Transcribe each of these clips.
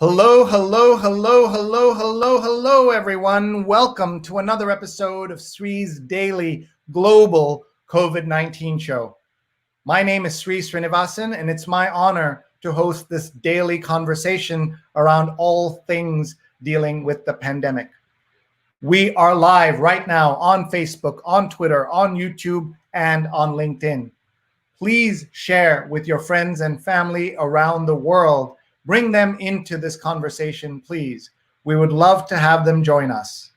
Hello, hello, hello, hello, hello, hello, everyone. Welcome to another episode of Sree's daily global COVID-19 show. My name is Sree Sreenivasan, and it's my honor to host this daily conversation around all things dealing with the pandemic. We are live right now on Facebook, on Twitter, on YouTube, and on LinkedIn. Please share with your friends and family around the world. Bring them into this conversation, please. We would love to have them join us.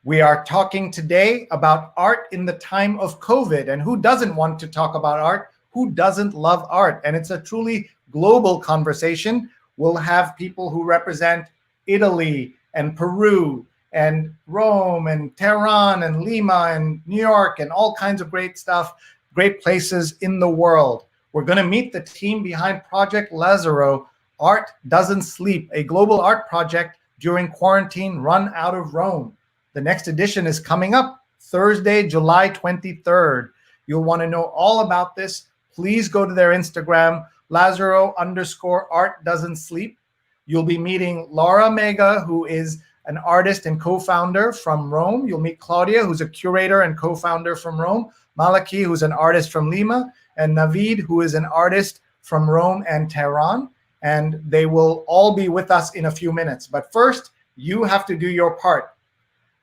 We are talking today about art in the time of COVID. And who doesn't want to talk about art? Who doesn't love art? And it's a truly global conversation. We'll have people who represent Italy and Peru and Rome and Tehran and Lima and New York and all kinds of great stuff, great places in the world. We're going to meet the team behind Project Lazzaro, Art Doesn't Sleep, a global art project during quarantine run out of Rome. The next edition is coming up Thursday, July 23rd. You'll want to know all about this. Please go to their Instagram, Lazzaro_Art Doesn't Sleep. You'll be meeting Laura Mega, who is an artist and co-founder from Rome. You'll meet Claudia, who's a curator and co-founder from Rome. Malaki, who's an artist from Lima, and Navid, who is an artist from Rome and Tehran. And they will all be with us in a few minutes. But first, you have to do your part.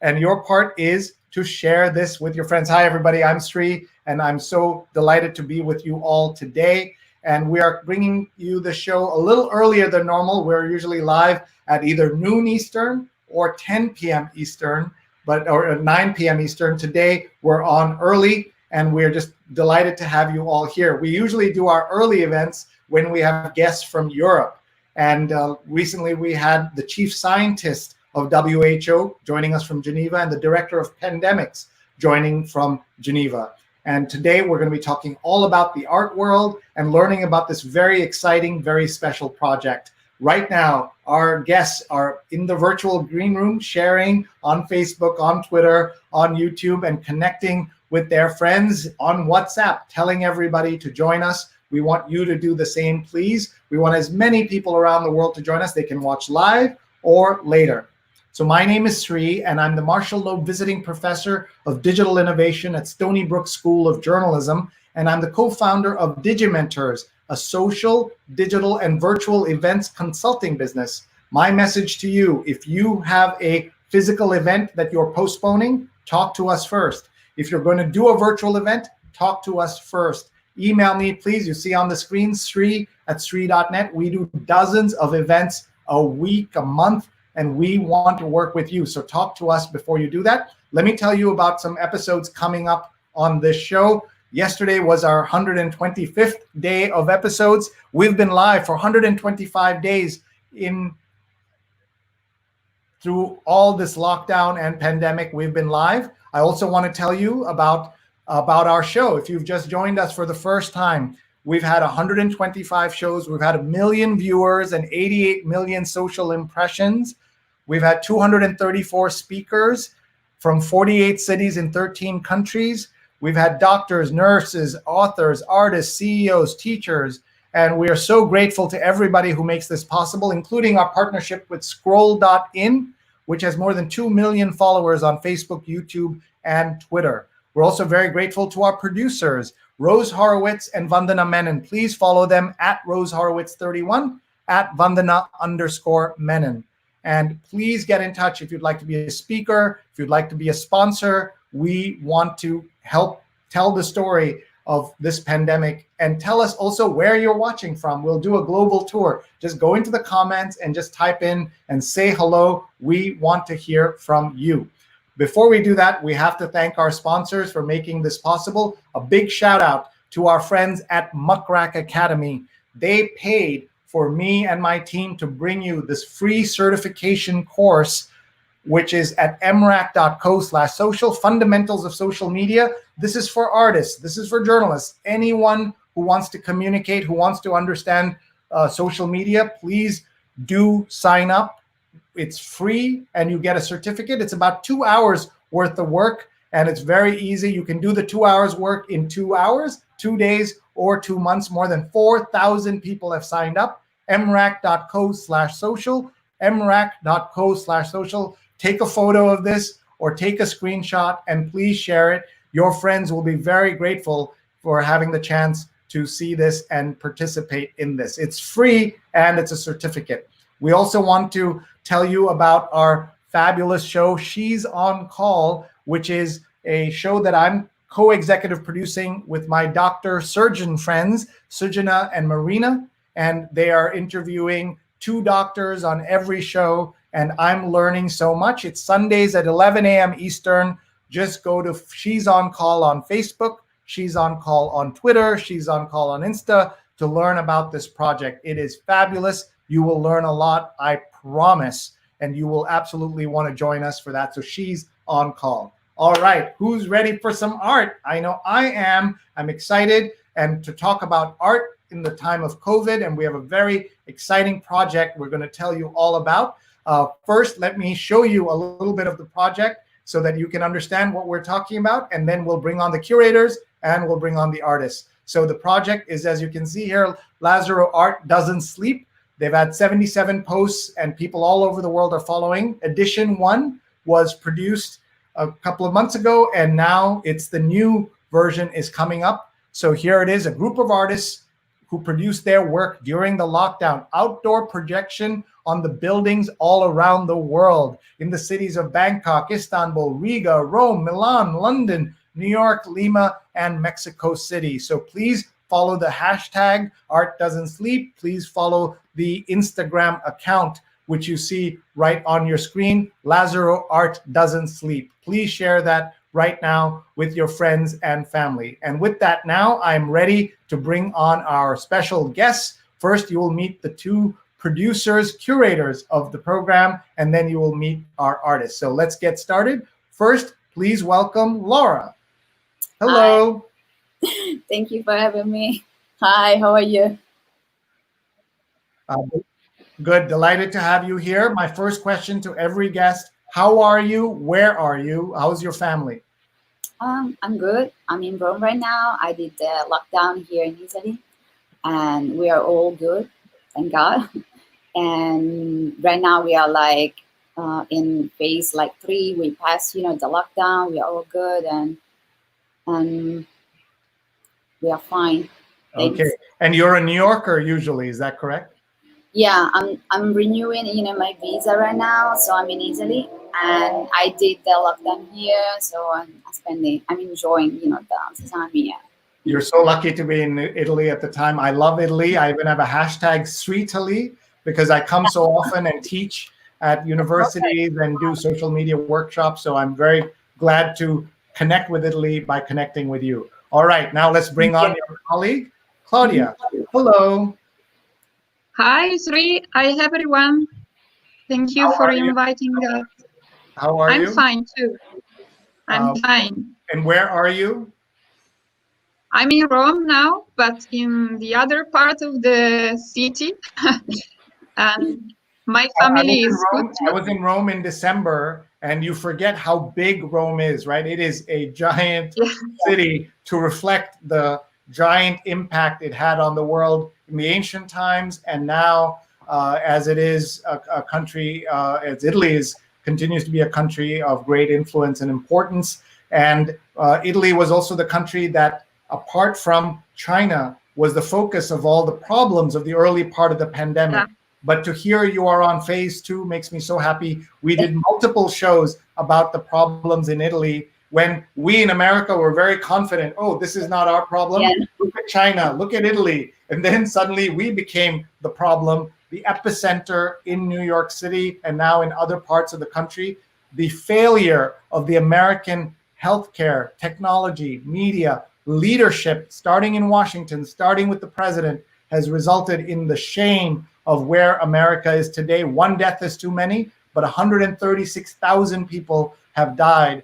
And your part is to share this with your friends. Hi, everybody. I'm Sree, and I'm so delighted to be with you all today. And we are bringing you the show a little earlier than normal. We're usually live at either noon Eastern or 10 p.m. Eastern, or 9 p.m. Eastern. Today, we're on early, and we're just delighted to have you all here. We usually do our early events when we have guests from Europe. And recently we had the chief scientist of WHO joining us from Geneva and the director of pandemics joining from Geneva. And today we're going to be talking all about the art world and learning about this very exciting, very special project. Right now, our guests are in the virtual green room, sharing on Facebook, on Twitter, on YouTube, and connecting with their friends on WhatsApp, telling everybody to join us. We want you to do the same, please. We want as many people around the world to join us. They can watch live or later. So my name is Sree, and I'm the Marshall Loeb Visiting Professor of Digital Innovation at Stony Brook School of Journalism, and I'm the co-founder of Digimentors, a social, digital, and virtual events consulting business. My message to you, if you have a physical event that you're postponing, talk to us first. If you're going to do a virtual event, talk to us first. Email me, please. You see on the screen, Sree@Sree.net. We do dozens of events a week, a month, and we want to work with you. So talk to us before you do that. Let me tell you about some episodes coming up on this show. Yesterday was our 125th day of episodes. We've been live for 125 days through all this lockdown and pandemic. We've been live. I also want to tell you about our show. If you've just joined us for the first time, we've had 125 shows. We've had 1 million viewers and 88 million social impressions. We've had 234 speakers from 48 cities in 13 countries. We've had doctors, nurses, authors, artists, CEOs, teachers, and we are so grateful to everybody who makes this possible, including our partnership with Scroll.in, which has more than 2 million followers on Facebook, YouTube, and Twitter. We're also very grateful to our producers, Rose Horowitz and Vandana Menon. Please follow them at Rose Horowitz 31, at Vandana_Menon. And please get in touch if you'd like to be a speaker, if you'd like to be a sponsor. We want to help tell the story of this pandemic, and tell us also where you're watching from. We'll do a global tour. Just go into the comments and just type in and say hello. We want to hear from you. Before we do that, we have to thank our sponsors for making this possible. A big shout out to our friends at Muckrack Academy. They paid for me and my team to bring you this free certification course, which is at mrac.co/social, Fundamentals of Social Media. This is for artists. This is for journalists. Anyone who wants to communicate, who wants to understand social media, please do sign up. It's free, and you get a certificate. It's about 2 hours worth of work, and it's very easy. You can do the 2 hours work in 2 hours, 2 days, or 2 months. More than 4,000 people have signed up, mrac.co/social, mrac.co/social. Take a photo of this or take a screenshot and please share it. Your friends will be very grateful for having the chance to see this and participate in this. It's free and it's a certificate. We also want to tell you about our fabulous show, She's on Call, which is a show that I'm co-executive producing with my doctor surgeon friends, Sujana and Marina, and they are interviewing 2 doctors on every show, and I'm learning so much. It's Sundays at 11 a.m. Eastern. Just go to She's on Call on Facebook, She's on Call on Twitter, She's on Call on Insta to learn about this project. It is fabulous. You will learn a lot, I promise, and you will absolutely want to join us for that. So She's on Call. All right, who's ready for some art? I know I am. I'm excited and to talk about art in the time of COVID, and we have a very exciting project we're going to tell you all about. First, let me show you a little bit of the project so that you can understand what we're talking about, and then we'll bring on the curators and we'll bring on the artists. So the project is, as you can see here, Lazzaro Art Doesn't Sleep. They've had 77 posts and people all over the world are following. Edition 1 was produced a couple of months ago, and now it's the new version is coming up. So here it is, a group of artists who produced their work during the lockdown, outdoor projection on the buildings all around the world in the cities of Bangkok, Istanbul, Riga, Rome, Milan, London, New York, Lima, and Mexico City. So please follow the hashtag Art Doesn't Sleep. Please follow the Instagram account, which you see right on your screen, Lazzaro Art Doesn't Sleep. Please share that right now with your friends and family. And with that now, I'm ready to bring on our special guests. First, you will meet the 2 producers, curators of the program, and then you will meet our artists. So let's get started. First, please welcome Laura. Hello. Hi. Thank you for having me. Hi, how are you? Good, delighted to have you here. My first question to every guest, how are you? Where are you? How's your family? I'm good. I'm in Rome right now. I did the lockdown here in Italy, and we are all good, thank God. And right now we are like in phase like 3. We passed, the lockdown. We are all good, and we are fine. Thanks. Okay, and you're a New Yorker usually, is that correct? Yeah, I'm renewing, my visa right now, so I'm in Italy, and I did the lockdown here, so I'm enjoying, the time here. You're so lucky to be in Italy at the time. I love Italy. I even have a hashtag Sreetali because I come so often and teach at universities and do social media workshops. So I'm very glad to connect with Italy by connecting with you. All right, now let's bring on your colleague, Claudia. Hello. Hi, Sree. Hi, everyone. Thank you for inviting us. How are you? I'm fine, too. I'm fine. And where are you? I'm in Rome now, but in the other part of the city. And my family is good. I was in Rome in December, and you forget how big Rome is, right? It is a giant city to reflect the giant impact it had on the world in the ancient times, and now as it is a country, as Italy continues to be a country of great influence and importance. And Italy was also the country that, apart from China, was the focus of all the problems of the early part of the pandemic. Yeah. But to hear you are on phase 2 makes me so happy. We did multiple shows about the problems in Italy when we in America were very confident, oh, this is not our problem. Yeah. Look at China, look at Italy. And then suddenly we became the problem, the epicenter in New York City and now in other parts of the country. The failure of the American healthcare, technology, media, leadership, starting in Washington, starting with the president, has resulted in the shame of where America is today. 1 death is too many, but 136,000 people have died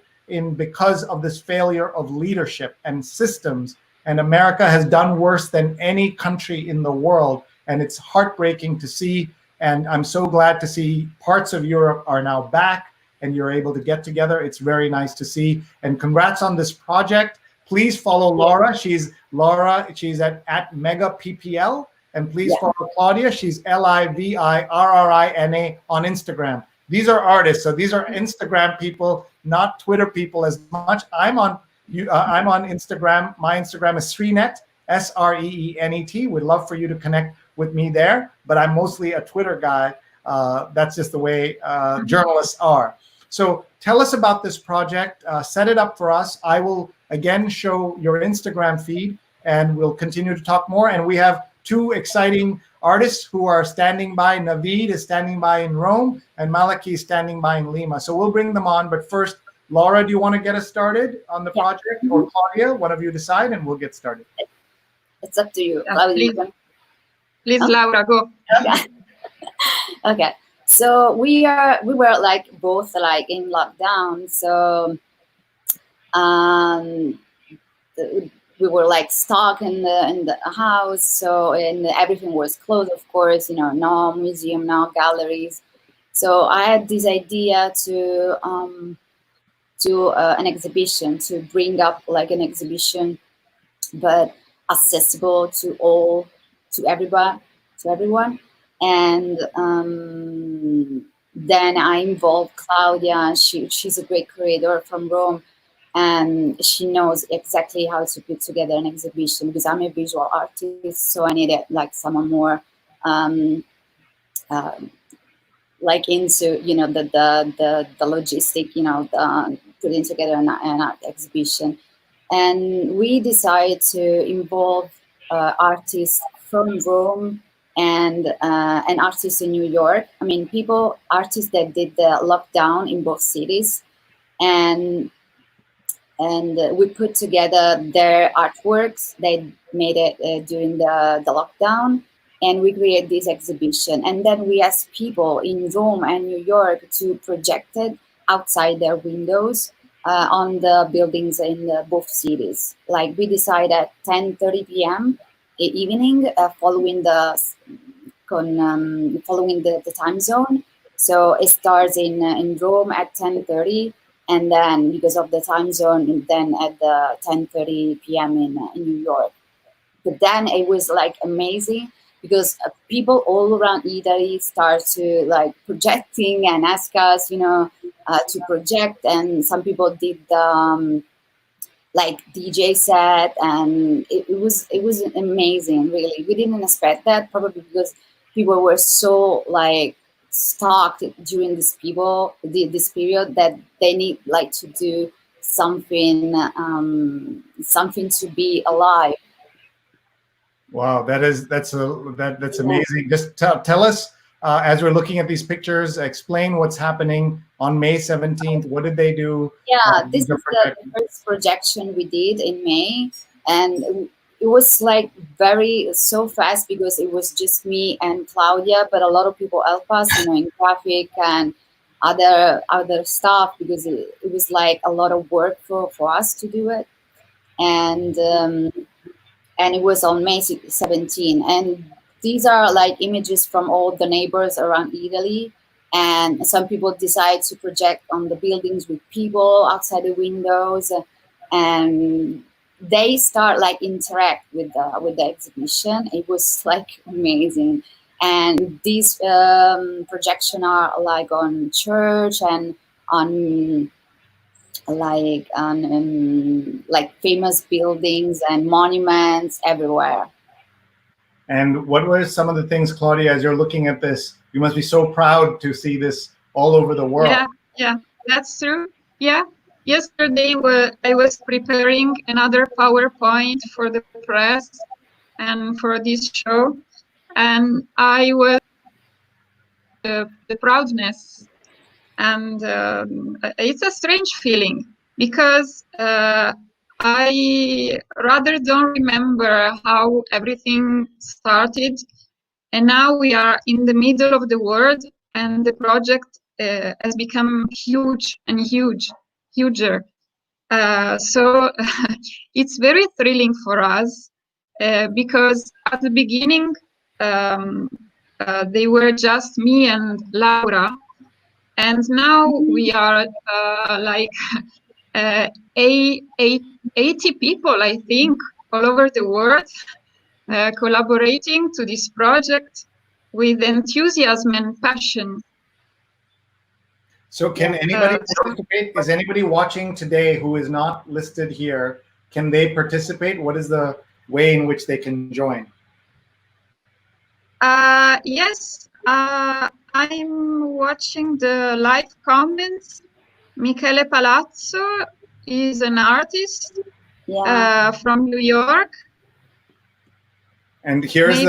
because of this failure of leadership and systems. And America has done worse than any country in the world. And it's heartbreaking to see. And I'm so glad to see parts of Europe are now back and you're able to get together. It's very nice to see. And congrats on this project. Please follow Laura. She's at Mega PPL. And please follow Claudia. She's Livirrina on Instagram. These are artists. So these are Instagram people, not Twitter people as much. I'm on Instagram. My Instagram is Sreenet, Sreenet. We'd love for you to connect with me there, but I'm mostly a Twitter guy. That's just the way journalists are. So tell us about this project. Set it up for us. I will again show your Instagram feed, and we'll continue to talk more. And we have two exciting artists who are standing by. Navid is standing by in Rome, and Malaki is standing by in Lima. So we'll bring them on. But first, Laura, do you want to get us started on the project? Or Claudia, one of you decide, and we'll get started. It's up to you. Please, Laura, go. Okay. Okay. So we were like both like in lockdown. So we were like stuck in the house. So everything was closed, of course. No museum, no galleries. So I had this idea to do an exhibition, to bring up like an exhibition, but accessible to everyone. And then I involved Claudia. She's a great curator from Rome, and she knows exactly how to put together an exhibition, because I'm a visual artist, so I needed like someone more like into the logistic, putting together an art exhibition. And we decided to involve artists from Rome and artists in New York. I mean, artists that did the lockdown in both cities, and we put together their artworks. They made it during the lockdown, and we created this exhibition. And then we asked people in Rome and New York to project it outside their windows on the buildings in both cities. Like we decided at 10:30 p.m. evening, following the time zone. So it starts in Rome at 10:30, and then because of the time zone, then at the 10:30 p.m. in New York. But then it was like amazing, because people all around Italy start to like projecting and ask us, to project. And some people did like DJ set, and it was amazing. Really, we didn't expect that, probably because people were so like stuck during this period that they need like to do something to be alive. Wow, that's amazing. Just tell us, as we're looking at these pictures, explain what's happening on May 17th. What did they do? Yeah, this is the first projection we did in May, and it was like so fast, because it was just me and Claudia, but a lot of people helped us, in graphic and other stuff, because it was like a lot of work for us to do it. And it was on May 17. And these are like images from all the neighbors around Italy. And some people decide to project on the buildings with people outside the windows. And they start like interact with the exhibition. It was like amazing. And these projections are like on church and on like famous buildings and monuments everywhere. And what were some of the things, Claudia, as you're looking at this? You must be so proud to see this all over the world. Yeah, that's true. Yeah, yesterday I was preparing another PowerPoint for the press and for this show, and I was the proudness. And it's a strange feeling, because I rather don't remember how everything started. And now we are in the middle of the world, and the project has become huge and huger. So it's very thrilling for us, because at the beginning, they were just me and Laura. And now we are like 80 people, I think, all over the world. collaborating to this project with enthusiasm and passion. So can anybody participate? Is anybody watching today who is not listed here? Can they participate? What is the way in which they can join? Yes, I'm watching the live comments. Michele Palazzo is an artist from New York. And here's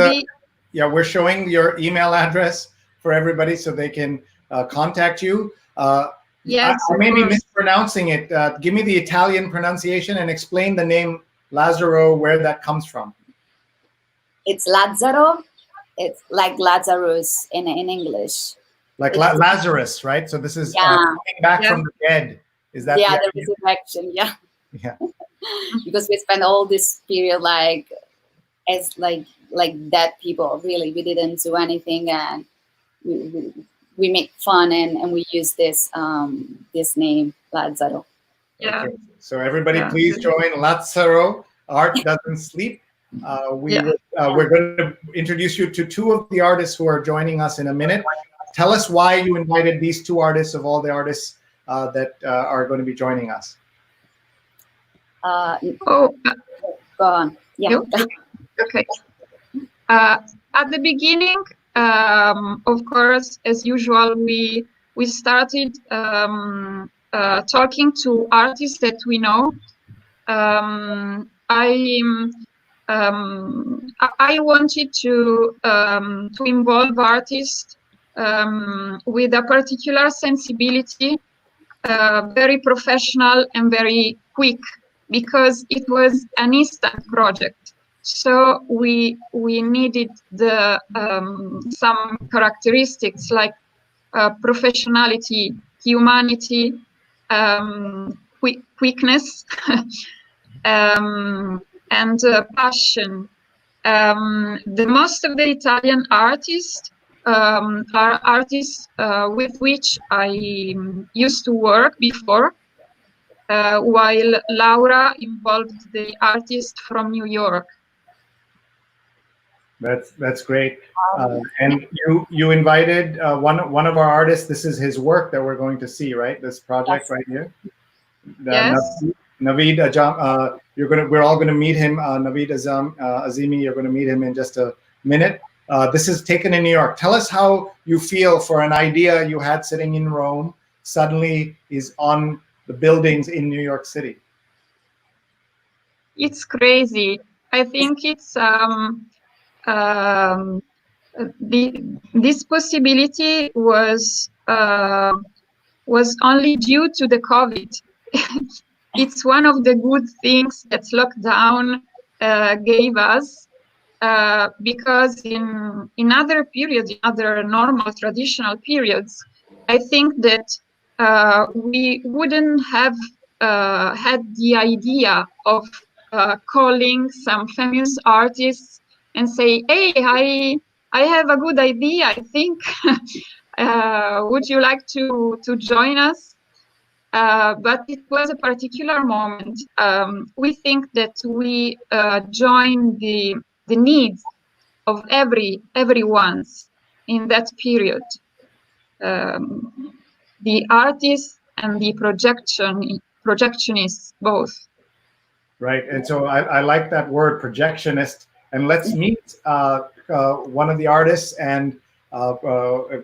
we're showing your email address for everybody so they can contact you. Yes, I may be mispronouncing it. Give me the Italian pronunciation and explain the name Lazzaro, where that comes from. It's Lazzaro. It's like Lazarus in English. Like Lazarus, right? So this is coming back from the dead. Is that the resurrection? Yeah. Yeah. Because we spent all this period as dead people. Really, we didn't do anything, and we make fun and we use this this name Lazzaro. Yeah. Okay. So everybody, please join Lazzaro. Art doesn't sleep. We're going to introduce you to two of the artists who are joining us in a minute. Tell us why you invited these two artists of all the artists that are going to be joining us. Go on. Yeah. Okay. At the beginning, of course, as usual, we started talking to artists that we know. I wanted to involve artists with a particular sensibility, very professional and very quick, because it was an instant project. So we needed some characteristics like professionality, humanity, quickness, and passion. The most of the Italian artists are artists with which I used to work before, while Laura involved the artist from New York. That's great. And you invited one of our artists. This is his work that we're going to see, right? This project right here. Yes. Navid Azimi, we're all going to meet him. Navid Azimi, you're going to meet him in just a minute. This is taken in New York. Tell us how you feel for an idea you had sitting in Rome suddenly is on the buildings in New York City. It's crazy. I think it's this possibility was only due to the COVID. It's one of the good things that lockdown gave us, because in other periods, in other normal traditional periods, I think that we wouldn't have had the idea of calling some famous artists and say, "Hey, I have a good idea. I think would you like to join us?" But it was a particular moment. We think that we joined the needs of everyone's in that period. The artists and the projectionists both. Right, and so I like that word, projectionist. And let's meet one of the artists and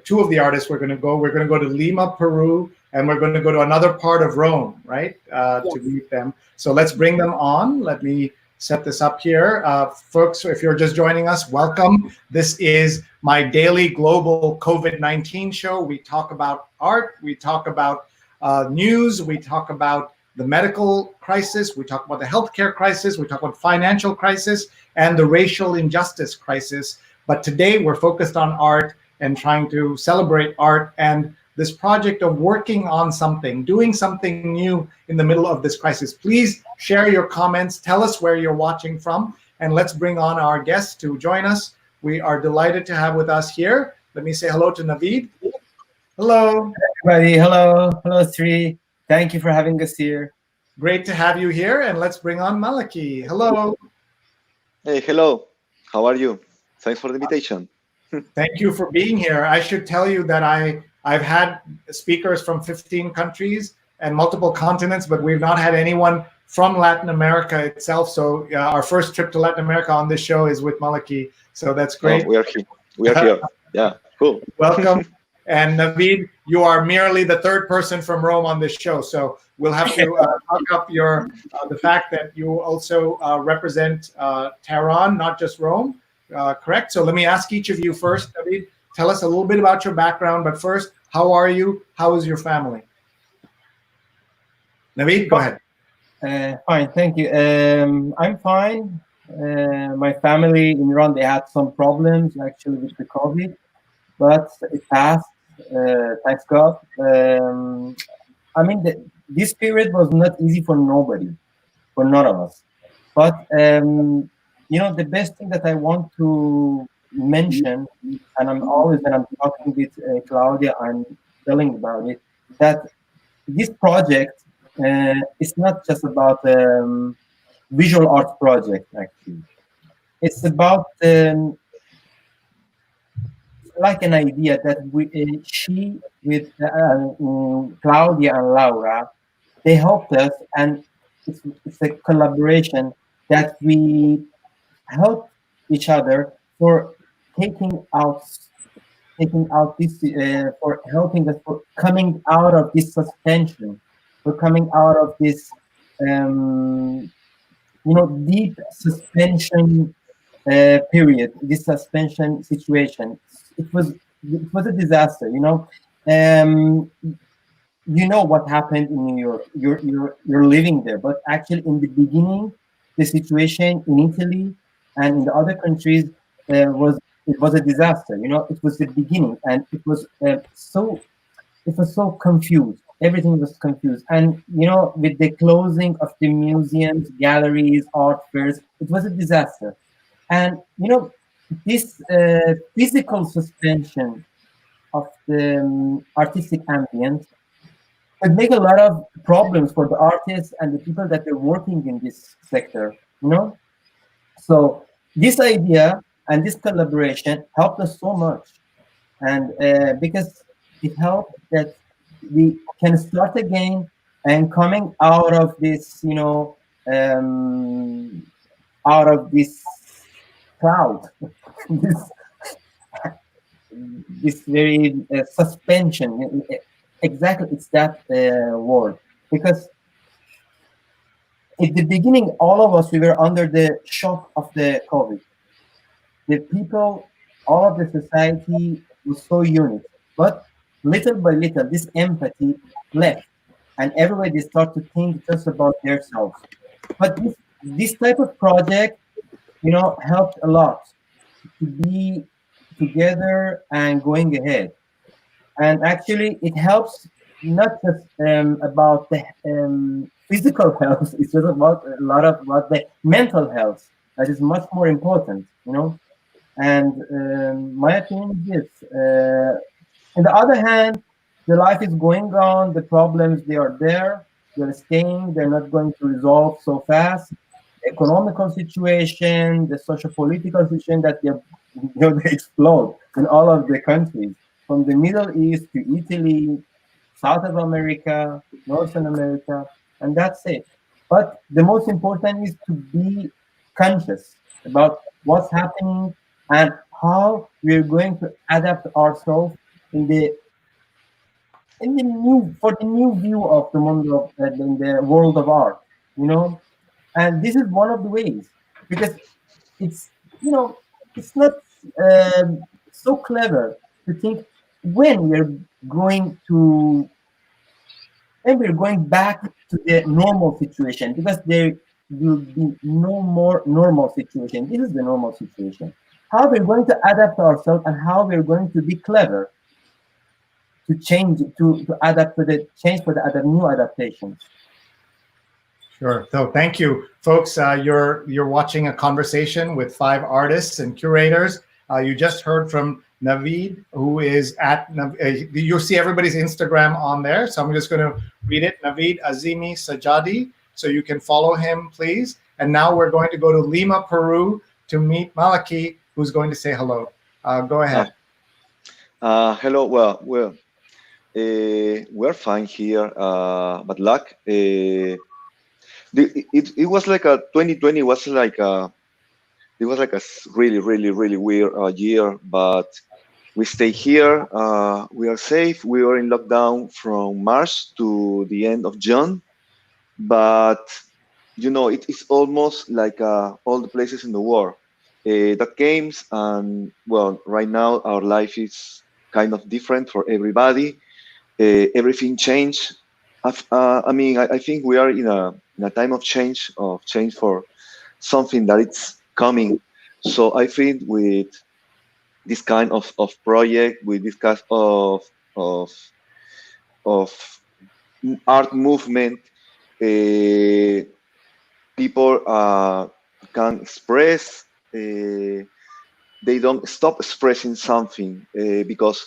two of the artists. We're going to go to Lima, Peru, and we're going to go to another part of Rome, right, to meet them. So let's bring them on. Let me set this up here. Folks, if you're just joining us, welcome. This is my daily global COVID-19 show. We talk about art, we talk about news, we talk about the medical crisis, we talk about the healthcare crisis, we talk about financial crisis, and the racial injustice crisis. But today we're focused on art and trying to celebrate art and this project of working on something, doing something new in the middle of this crisis. Please share your comments, tell us where you're watching from, and let's bring on our guests to join us. We are delighted to have with us here. Let me say hello to Navid. Hello. Everybody, hello. Hello, Sree. Thank you for having us here. Great to have you here, and let's bring on Malaki. Hello. Hey, hello. How are you? Thanks for the invitation. Thank you for being here. I should tell you that I've had speakers from 15 countries and multiple continents, but we've not had anyone from Latin America itself. So our first trip to Latin America on this show is with Malaki. So that's great. Oh, we are here. We are here. Yeah, cool. Welcome. And Navid, you are merely the third person from Rome on this show. So we'll have to talk up the fact that you also represent Tehran, not just Rome. Correct? So let me ask each of you first, Navid, tell us a little bit about your background. But first, how are you? How is your family? Navid, go ahead. Fine, thank you. I'm fine. My family in Iran, they had some problems actually with the COVID, but it passed, thanks God. I mean, this period was not easy for nobody, for none of us. But, the best thing that I want to mention, and I'm always, when I'm talking with Claudia, I'm telling about it, that this project is not just about visual art project, actually. It's about like an idea that she with Claudia and Laura, they helped us, and it's a collaboration that we help each other for taking out this for helping us for coming out of this suspension, for coming out of this deep suspension period, this suspension situation. It was a disaster. What happened in New York. You're living there, but actually in the beginning, the situation in Italy and in the other countries was a disaster. It was the beginning, and it was so confused. Everything was confused, and with the closing of the museums, galleries, art fairs, it was a disaster. And this physical suspension of the artistic ambient could make a lot of problems for the artists and the people that are working in this sector. So this idea and this collaboration helped us so much, and because it helped that we can start again and coming out of this, out of this cloud, this very suspension. Exactly, it's that word. Because at the beginning, all of us, we were under the shock of the COVID. The people, all of the society was so unique. But little by little, this empathy left, and everybody start to think just about themselves. But this type of project, helped a lot to be together and going ahead. And actually, it helps not just about the physical health; it's just about a lot about the mental health that is much more important. And my opinion is this. On the other hand, the life is going on. The problems, they are there. They're staying. They're not going to resolve so fast. The economical situation, the social-political situation that they explode in all of the countries, from the Middle East to Italy, South of America, Northern America, and that's it. But the most important is to be conscious about what's happening and how we're going to adapt ourselves in the new view of the in the world of art, and this is one of the ways, because it's it's not so clever to think when we're going back to the normal situation, because there will be no more normal situation. This is the normal situation. How we're going to adapt ourselves and how we're going to be clever to change, to adapt to the change for the new adaptations. Sure. So thank you, folks. You're watching a conversation with 5 artists and curators. You just heard from Navid, who is at, you'll see everybody's Instagram on there. So I'm just going to read it. Navid Azimi Sajadi. So you can follow him, please. And now we're going to go to Lima, Peru, to meet Malaki, who's going to say hello. Go ahead. Hello. Well, we're fine here, but luck. It was like a 2020 was like a it was like a really really weird year, but we stay here. We are safe. We were in lockdown from March to the end of June, but it's almost like all the places in the world that games, and well, right now our life is kind of different for everybody. Everything changed. I think we are in a time of change for something that it's coming. So I think with this kind of project, with this kind of of art movement, people can express. They don't stop expressing something because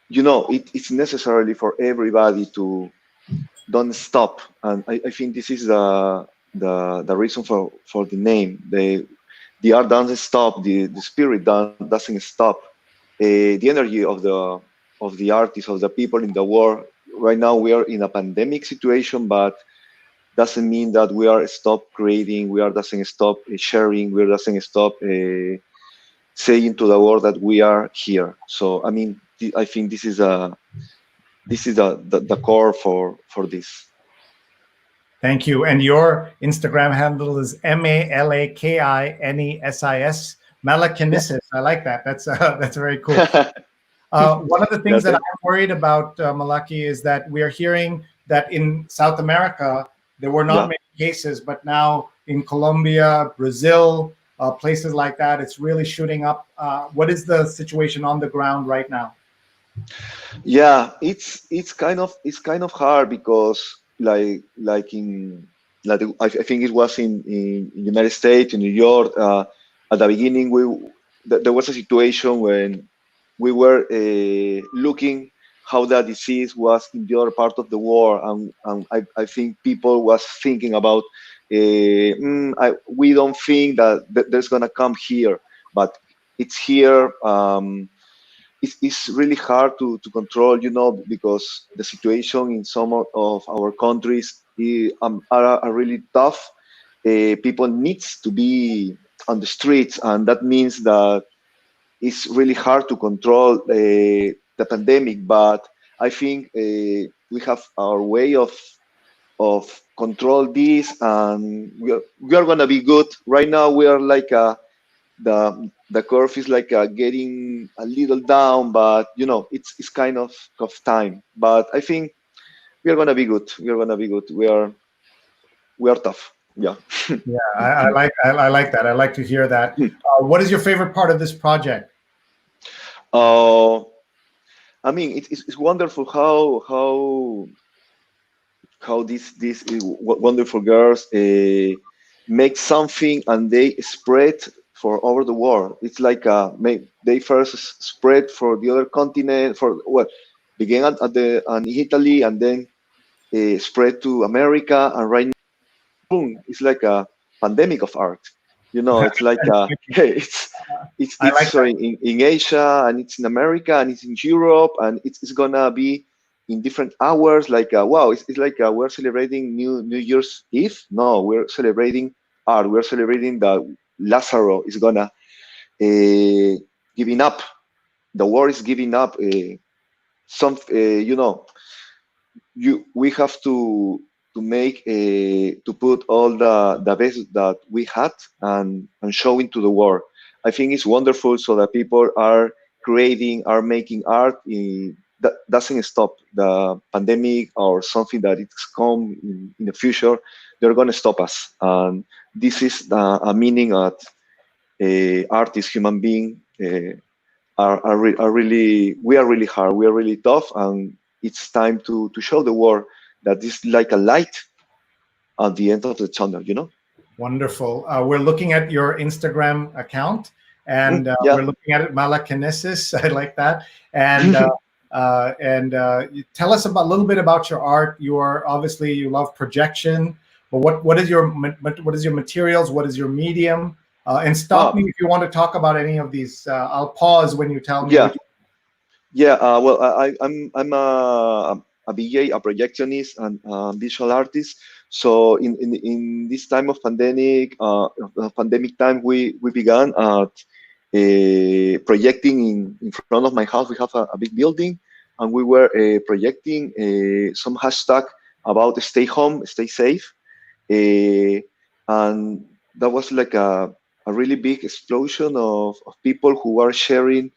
it's necessary for everybody to don't stop. And I think this is the reason for the name. The art doesn't stop. The spirit doesn't stop. The energy of the artists, of the people in the world. Right now we are in a pandemic situation, but doesn't mean that we are stop creating. We are doesn't stop sharing. We doesn't stop saying to the world that we are here. So I think this is the core for this. Thank you. And your Instagram handle is MALAKINESIS, Malakinesis. I like that. That's very cool. One of the things that I'm worried about, Malaki, is that we are hearing that in South America there were not many cases, but now in Colombia, Brazil, places like that, it's really shooting up. What is the situation on the ground right now? Yeah, it's kind of hard because like I think it was in United States, in New York. At the beginning, there was a situation when we were looking how the disease was in the other part of the world, and I think people was thinking about we don't think that there's gonna come here, but it's here. It's really hard to control, because the situation in some of our countries are really tough. People needs to be on the streets, and that means that it's really hard to control the pandemic. But I think we have our way of control this, and we are gonna be good. Right now, we are like the curve is like getting a little down, but it's kind of time. But I think we are gonna be good. We are gonna be good. We are tough. Yeah. Yeah, I like that. I like to hear that. What is your favorite part of this project? It's wonderful how these wonderful girls make something and they spread for over the world. It's like they first spread for the other continent, for what began in Italy, and then spread to America, and right now, boom, it's like a pandemic of art. It's like it's like sorry, in Asia, and it's in America, and it's in Europe, and it's gonna be in different hours. Like wow, it's like we're celebrating New Year's Eve. No, we're celebrating art. We're celebrating that Lazzaro is gonna giving up. The war is giving up. We have to make to put all the best that we had and showing to the world. I think it's wonderful, so that people are are making art. That doesn't stop. The pandemic or something that it's come in the future, they're going to stop us. And this is a meaning that artists, human being, are really, we are really hard. We are really tough, and it's time to show the world that this is like a light at the end of the tunnel. Wonderful. We're looking at your Instagram account, and we're looking at it, Malakinesis. I like that. And you tell us a little bit about your art. You love projection, but what is your materials? What is your medium? And stop me if you want to talk about any of these. I'll pause when you tell me. Yeah. Yeah, well, I'm a VA, a projectionist, and visual artist. So in this time of pandemic time, we began projecting in front of my house. We have a big building, and we were projecting some hashtag about stay home, stay safe, and that was like a really big explosion of people who are sharing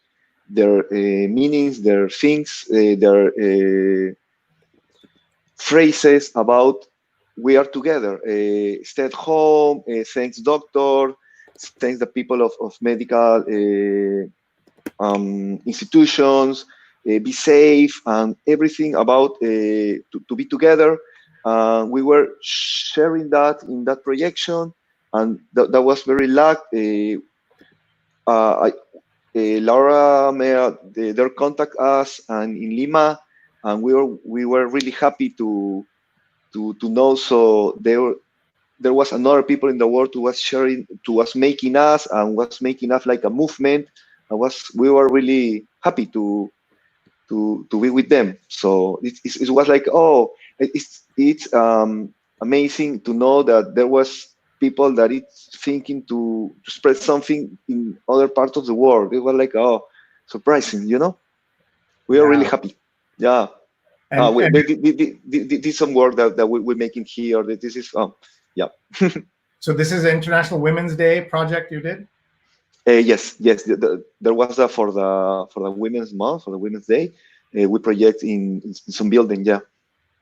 their meanings, their things, their phrases about we are together. Stay at home, thanks doctor, thanks the people of medical institutions, be safe, and everything about to be together. We were sharing that in that projection, and that was very luck. Laura they contact us and in Lima, and we were really happy to know. So there was another people in the world who was sharing, who was making us and was making us like a movement. We were really happy to be with them. So it was like, oh, it's amazing to know that there was people that it's thinking to spread something in other parts of the world. It was like, oh, surprising, you know. We are really happy. Yeah. And They did some work that we're making here. This is yeah. so this is the International Women's Day project you did? Yes. There was for the Women's Month, for the Women's Day. We project in some building. Yeah.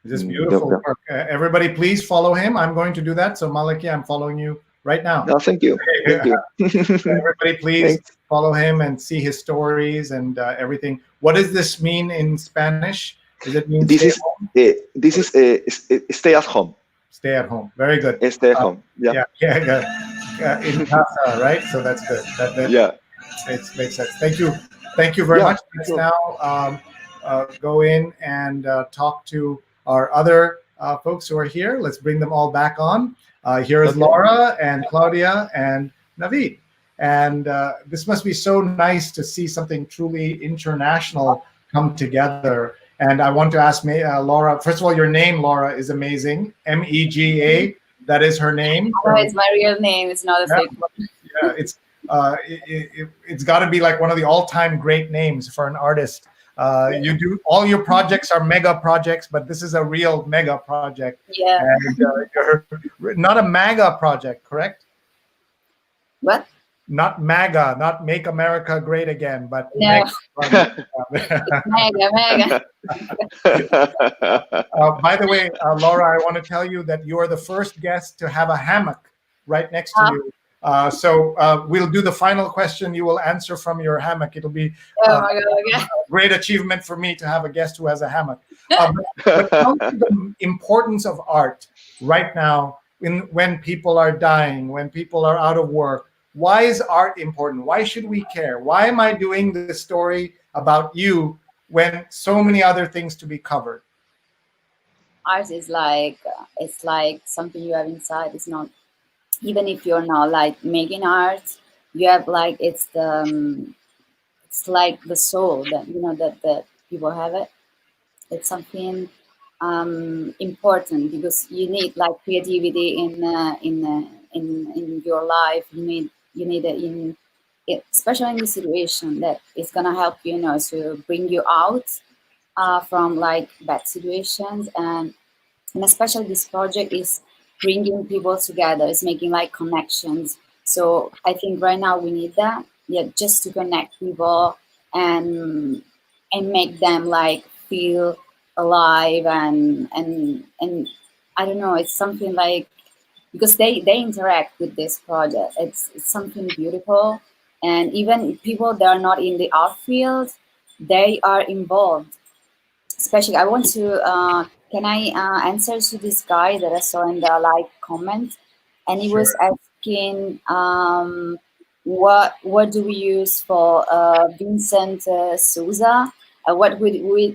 This is beautiful work. Everybody, please follow him. I'm going to do that. So Malaki, I'm following you right now. No, thank you. Thank you. Everybody, please follow him and see his stories and everything. What does this mean in Spanish? Does it mean this is stay at home? Stay at home. Very good. Stay at home. Yeah. In casa, right? So that's good. That makes sense. Thank you very much. Let's now go in and talk to our other folks who are here. Let's bring them all back on. Here is Laura and Claudia and Navid. And this must be so nice to see something truly international come together. And I want to ask Laura, first of all, your name, Laura, is amazing. MEGA, that is her name. Oh, it's my real name. It's not a fake one. Yeah, it's got to be like one of the all-time great names for an artist. You do all your projects are mega projects, but this is a real mega project. Yeah. And you're not a MAGA project, correct? What? Not MAGA, not Make America Great Again, but no. Mega. Mega. By the way, Laura, I want to tell you that you are the first guest to have a hammock right next to you. So we'll do the final question. You will answer from your hammock. It'll be a great achievement for me to have a guest who has a hammock. But come to the importance of art right now when people are dying, when people are out of work. Why is art important? Why should we care? Why am I doing this story about you when so many other things to be covered? Art is like, it's like something you have inside. It's not, even if you're not like making art, you have like, it's like the soul that, you know, that people have it. It's something important because you need like creativity in your life. You need it especially in this situation that it's gonna help you, you know, to bring you out from like bad situations, and especially this project is bringing people together. It's making like connections. So I think right now we need that, just to connect people and make them like feel alive and I don't know. It's something like, because they interact with this project. It's something beautiful, and even people that are not in the art field, they are involved. Especially, I want to. Can I answer to this guy that I saw in the like comment, and he was asking, what do we use for Vincent Souza? What would we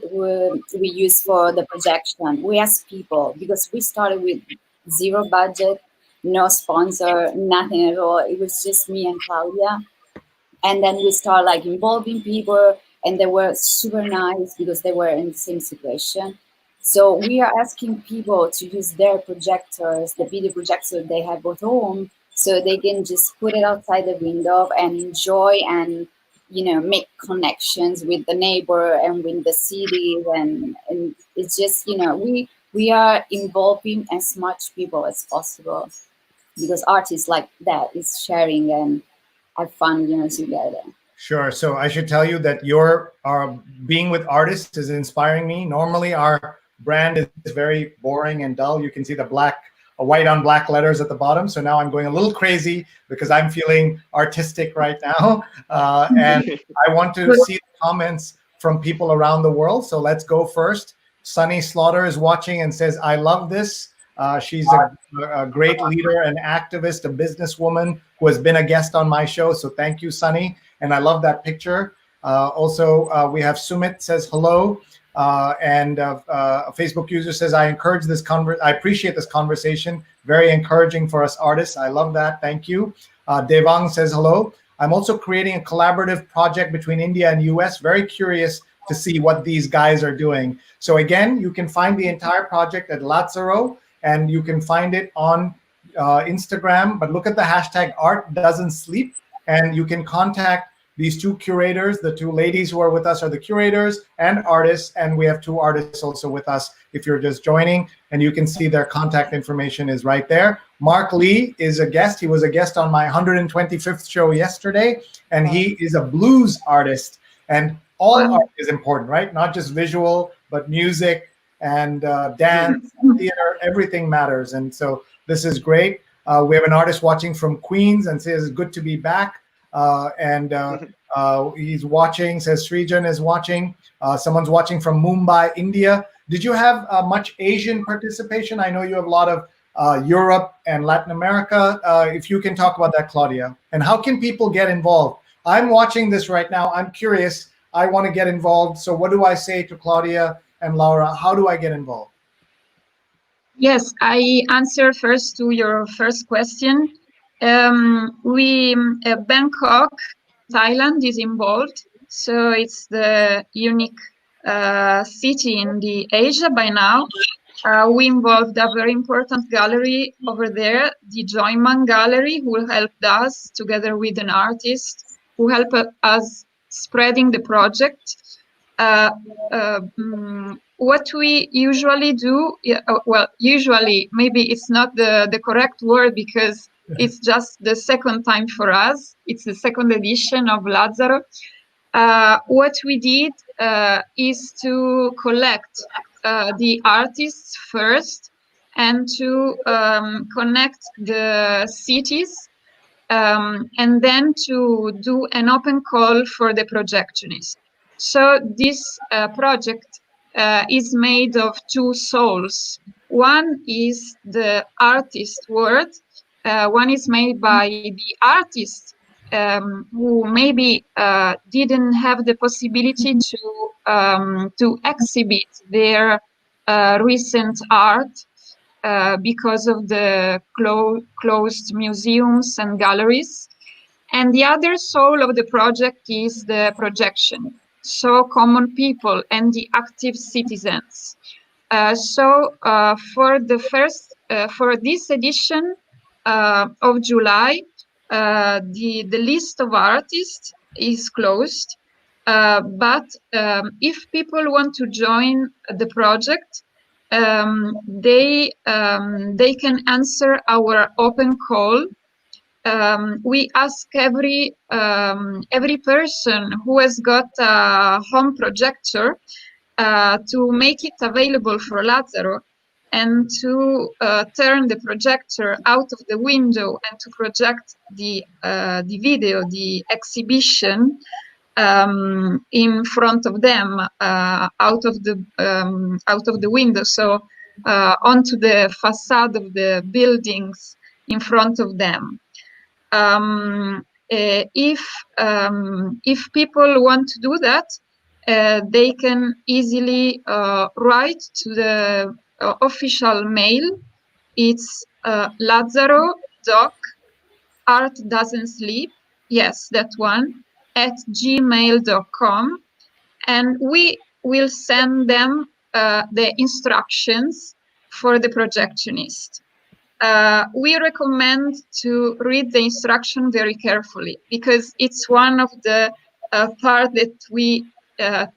use for the projection? We asked people because we started with zero budget. no sponsor, nothing at all. It was just me and Claudia. And then we start like involving people, and they were super nice because they were in the same situation. So we are asking people to use their projectors, the video projector they have at home, so they can just put it outside the window and enjoy and, you know, make connections with the neighbor and with the cities. And it's just, you know, we are involving as much people as possible, because artists like that is sharing and have fun, you know, together. Sure. So I should tell you that your being with artists is inspiring me. Normally, our brand is very boring and dull. You can see the white on black letters at the bottom. So now I'm going a little crazy because I'm feeling artistic right now, and I want to see the comments from people around the world. So let's go first. Sunny Slaughter is watching and says, "I love this." She's a great leader, an activist, a businesswoman who has been a guest on my show. So thank you, Sunny. And I love that picture. Also, we have Sumit says hello. And a Facebook user says, I appreciate this conversation. Very encouraging for us artists. I love that. Thank you. Devang says hello. I'm also creating a collaborative project between India and US. Very curious to see what these guys are doing. So again, you can find the entire project at Lazzaro, and you can find it on Instagram. But look at the hashtag Art Doesn't Sleep, and you can contact these two curators. The two ladies who are with us are the curators and artists, and we have two artists also with us if you're just joining, and you can see their contact information is right there. Mark Lee is a guest. He was a guest on my 125th show yesterday, and he is a blues artist. And all art is important, right? Not just visual, but music and dance, theater, everything matters. And so this is great. We have an artist watching from Queens and says, good to be back. He's watching, says Srijan is watching. Someone's watching from Mumbai, India. Did you have much Asian participation? I know you have a lot of Europe and Latin America. If you can talk about that, Claudia. And how can people get involved? I'm watching this right now. I'm curious. I want to get involved. So what do I say to Claudia and Laura? How do I get involved? Yes, I answer first to your first question. Bangkok, Thailand is involved. So it's the unique city in the Asia by now. We involved a very important gallery over there, the Joyman Gallery, who helped us together with an artist who helped us spreading the project. What we usually do, usually maybe it's not the correct word because it's just the second time for us. It's the second edition of Lazzaro. What we did is to collect the artists first and to connect the cities and then to do an open call for the projectionists. So this project is made of two souls. One is the artist world. One is made by the artist who maybe didn't have the possibility to exhibit their recent art because of the closed museums and galleries. And the other soul of the project is the projection, so common people and the active citizens. For this edition of July, the list of artists is closed. But if people want to join the project, they can answer our open call. We ask every person who has got a home projector to make it available for Lazzaro and to turn the projector out of the window and to project the video, the exhibition in front of them, out of the window, so onto the facade of the buildings in front of them. If people want to do that, they can easily write to the official mail. It's Lazzaro doc art doesn't sleep, yes, that one, at gmail.com, and we will send them the instructions for the projectionist. We recommend to read the instruction very carefully, because it's one of the part that we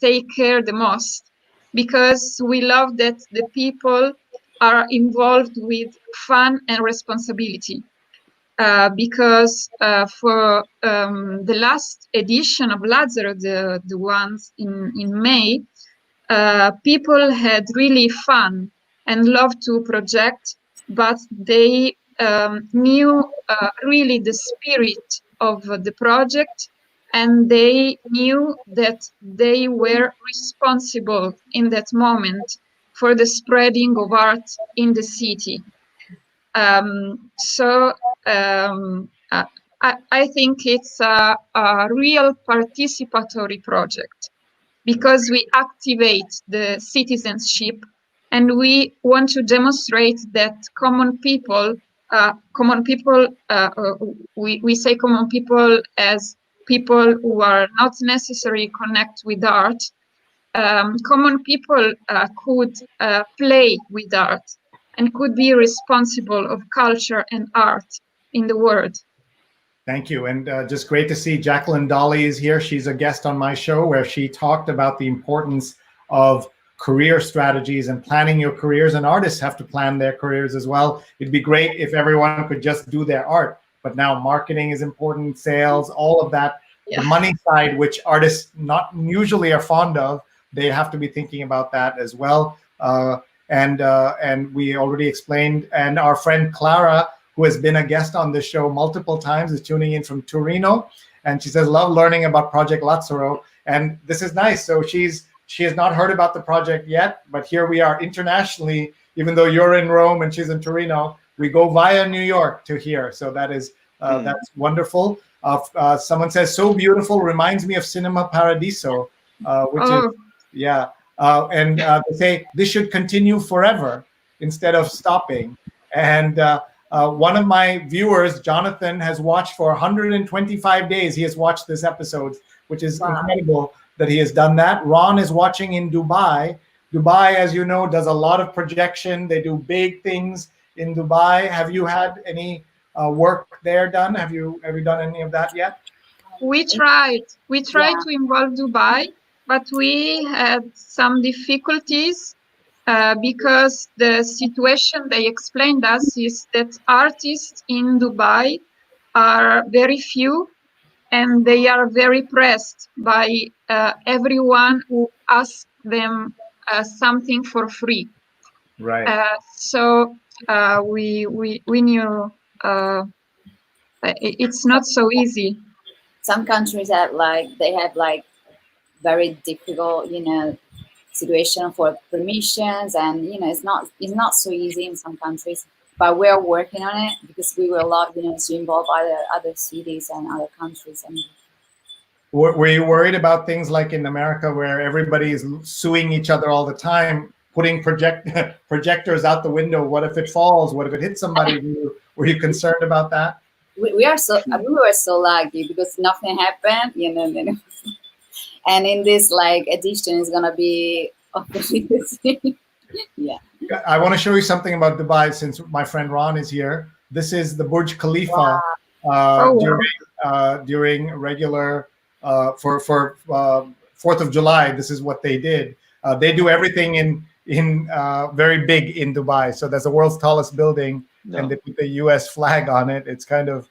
take care the most, because we love that the people are involved with fun and responsibility. Because for the last edition of Lazzaro, the ones in May, people had really fun and loved to project, but they knew really the spirit of the project, and they knew that they were responsible in that moment for the spreading of art in the city. So I think it's a real participatory project, because we activate the citizenship, and we want to demonstrate that common people, we say common people as people who are not necessarily connect with art. Common people could play with art and could be responsible of culture and art in the world. Thank you. And just great to see Jacqueline Dolly is here. She's a guest on my show where she talked about the importance of career strategies and planning your careers, and artists have to plan their careers as well. It'd be great if everyone could just do their art, but now marketing is important, sales, all of that. Yeah. The money side, which artists not usually are fond of, they have to be thinking about that as well. And we already explained, and our friend Clara, who has been a guest on this show multiple times, is tuning in from Torino, and she says, love learning about Project Lazzaro. And this is nice. So she has not heard about the project yet, but here we are internationally, even though you're in Rome and she's in Torino, we go via New York to here. So that is, that's wonderful. Someone says, so beautiful, reminds me of Cinema Paradiso, which is, yeah. They say this should continue forever instead of stopping. And one of my viewers, Jonathan, has watched for 125 days. He has watched this episode, which is incredible that he has done that. Ron is watching in Dubai. Dubai, as you know, does a lot of projection. They do big things in Dubai. Have you had any work there done? Have you done any of that yet? We tried to involve Dubai, but we had some difficulties. Because the situation they explained us is that artists in Dubai are very few, and they are very pressed by everyone who asks them something for free. Right. So we knew it's not so easy. Some countries have very difficult, situation for permissions, and it's not so easy in some countries, but we're working on it, because we will love to involve other cities and other countries. And were you worried about things like in America where everybody is suing each other all the time, putting projectors out the window? What if it falls? What if it hits somebody? Were you concerned about that? We were so lucky, because nothing happened, and in this edition is gonna be yeah. I want to show you something about Dubai, since my friend Ron is here. This is the Burj Khalifa. During regular for 4th of July. This is what they did. They do everything in very big in Dubai. So there's the world's tallest building, and they put the U.S. flag on it. It's kind of